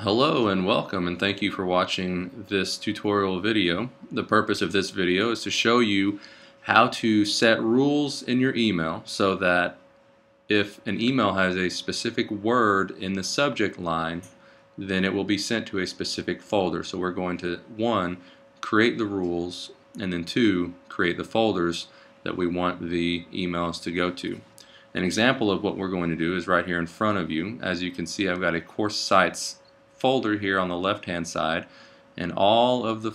Hello and welcome, and thank you for watching this tutorial video. The purpose of this video is to show you how to set rules in your email so that if an email has a specific word in the subject line, then it will be sent to a specific folder. So we're going to, one, create the rules, and then two, create the folders that we want the emails to go to. An example of what we're going to do is right here in front of you. As you can see, I've got a course sites folder here on the left hand side, and all of the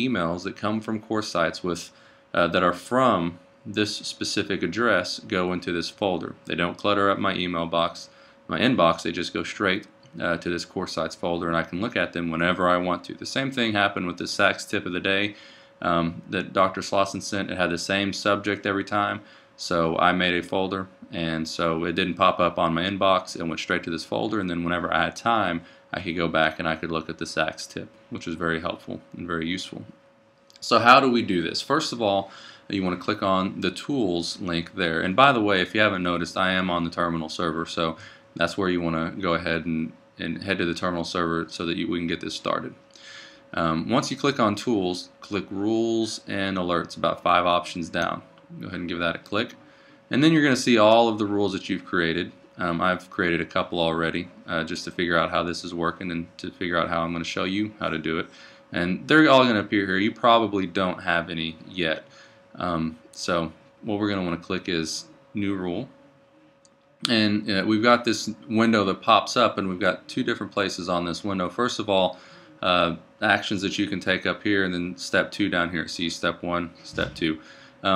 emails that come from course sites with that are from this specific address go into this folder. They don't clutter up my email box, my inbox. They just go straight to this course sites folder, and I can look at them whenever I want to. The same thing happened with the SACS tip of the day that Dr. Slauson sent. It had the same subject every time, so I made a folder, and so it didn't pop up on my inbox. It went straight to this folder, and then whenever I had time, I could go back and I could look at the SACS tip, which was very helpful and very useful. So how do we do this? First of all, you want to click on the tools link there. And by the way, if you haven't noticed, I am on the terminal server, so that's where you want to go ahead and head to the terminal server so that we can get this started. Once you click on tools, click rules and alerts, about 5 options down. Go ahead and give that a click. And then you're going to see all of the rules that you've created. I've created a couple already just to figure out how this is working and to figure out how I'm going to show you how to do it. And they're all going to appear here. You probably don't have any yet. So what we're going to want to click is New Rule. And we've got this window that pops up, and we've got 2 different places on this window. First of all, actions that you can take up here, and then step 2 down here. See step 1, step 2.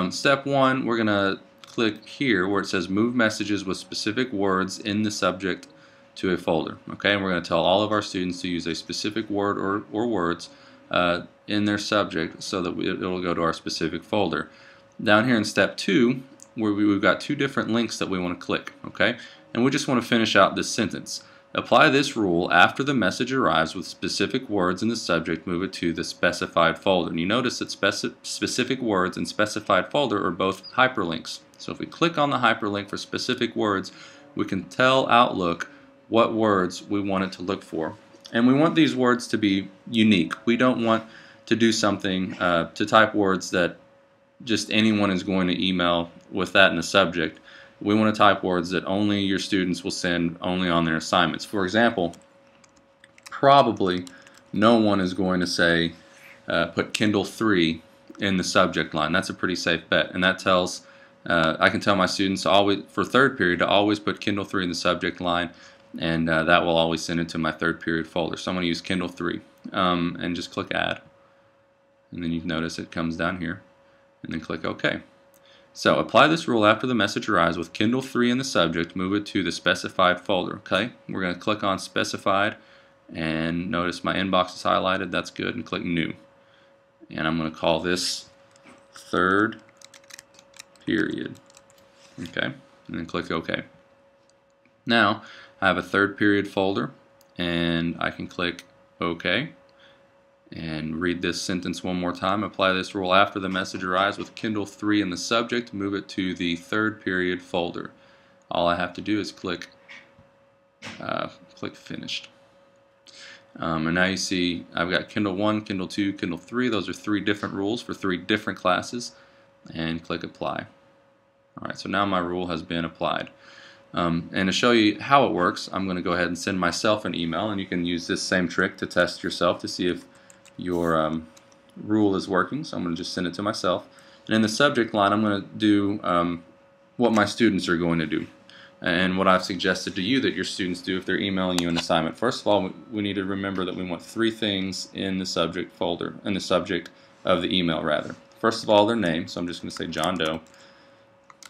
Step 1, we're going to click here where it says move messages with specific words in the subject to a folder. Okay, and we're going to tell all of our students to use a specific word or words in their subject so that it'll go to our specific folder. Down here in step 2, where we've got 2 different links that we want to click. Okay, and we just want to finish out this sentence. Apply this rule after the message arrives with specific words in the subject, move it to the specified folder. And you notice that specific words and specified folder are both hyperlinks. So if we click on the hyperlink for specific words, we can tell Outlook what words we want it to look for. And we want these words to be unique. We don't want to do something to type words that just anyone is going to email with that in the subject. We want to type words that only your students will send only on their assignments. For example, probably no one is going to say put Kindle 3 in the subject line. That's a pretty safe bet, and that tells I can tell my students always, for 3rd period, to always put Kindle 3 in the subject line, and that will always send it to my 3rd period folder. So I'm going to use Kindle 3 and just click Add, and then you notice it comes down here, and then click OK. So apply this rule after the message arrives with Kindle 3 in the subject, move it to the specified folder. Okay, we're going to click on specified, and notice my inbox is highlighted. That's good, and click New. And I'm going to call this 3rd period. Okay, and then click OK. Now I have a 3rd period folder, and I can click OK and read this sentence one more time. Apply this rule after the message arrives with Kindle 3 in the subject, move it to the 3rd period folder. All I have to do is click Finished. And now you see I've got Kindle 1, Kindle 2, Kindle 3. Those are 3 different rules for 3 different classes, and click Apply. Alright, so now my rule has been applied. And to show you how it works, I'm going to go ahead and send myself an email, and you can use this same trick to test yourself to see if your rule is working. So I'm going to just send it to myself, and in the subject line I'm going to do what my students are going to do, and what I've suggested to you that your students do if they're emailing you an assignment. First of all, we need to remember that we want 3 things in the subject folder, in the subject of the email rather. First of all, their name, so I'm just going to say John Doe,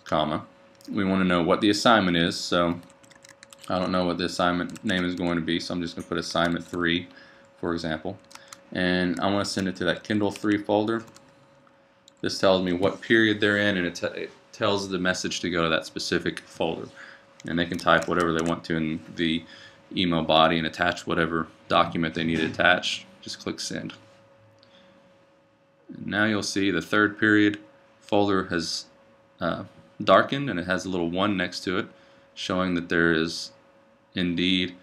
comma. We want to know what the assignment is, so I don't know what the assignment name is going to be, so I'm just going to put assignment 3, for example. And I want to send it to that Kindle 3 folder. This tells me what period they're in, and it tells the message to go to that specific folder. And they can type whatever they want to in the email body and attach whatever document they need to attach. Just click Send. And now you'll see the 3rd period folder has darkened, and it has a little 1 next to it, showing that there is indeed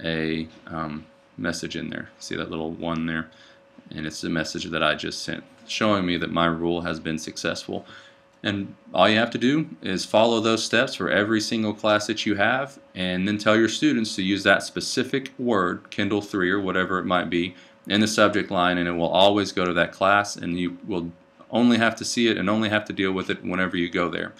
a message in there. See that little one there? And it's the message that I just sent, showing me that my rule has been successful. And all you have to do is follow those steps for every single class that you have, and then tell your students to use that specific word, Kindle 3 or whatever it might be, in the subject line, and it will always go to that class, and you will only have to see it and only have to deal with it whenever you go there.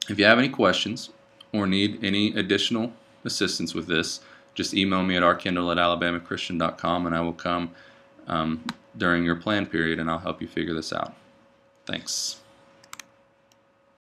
If you have any questions or need any additional assistance with this, just email me at rkindle@alabamachristian.com, and I will come during your plan period and I'll help you figure this out. Thanks.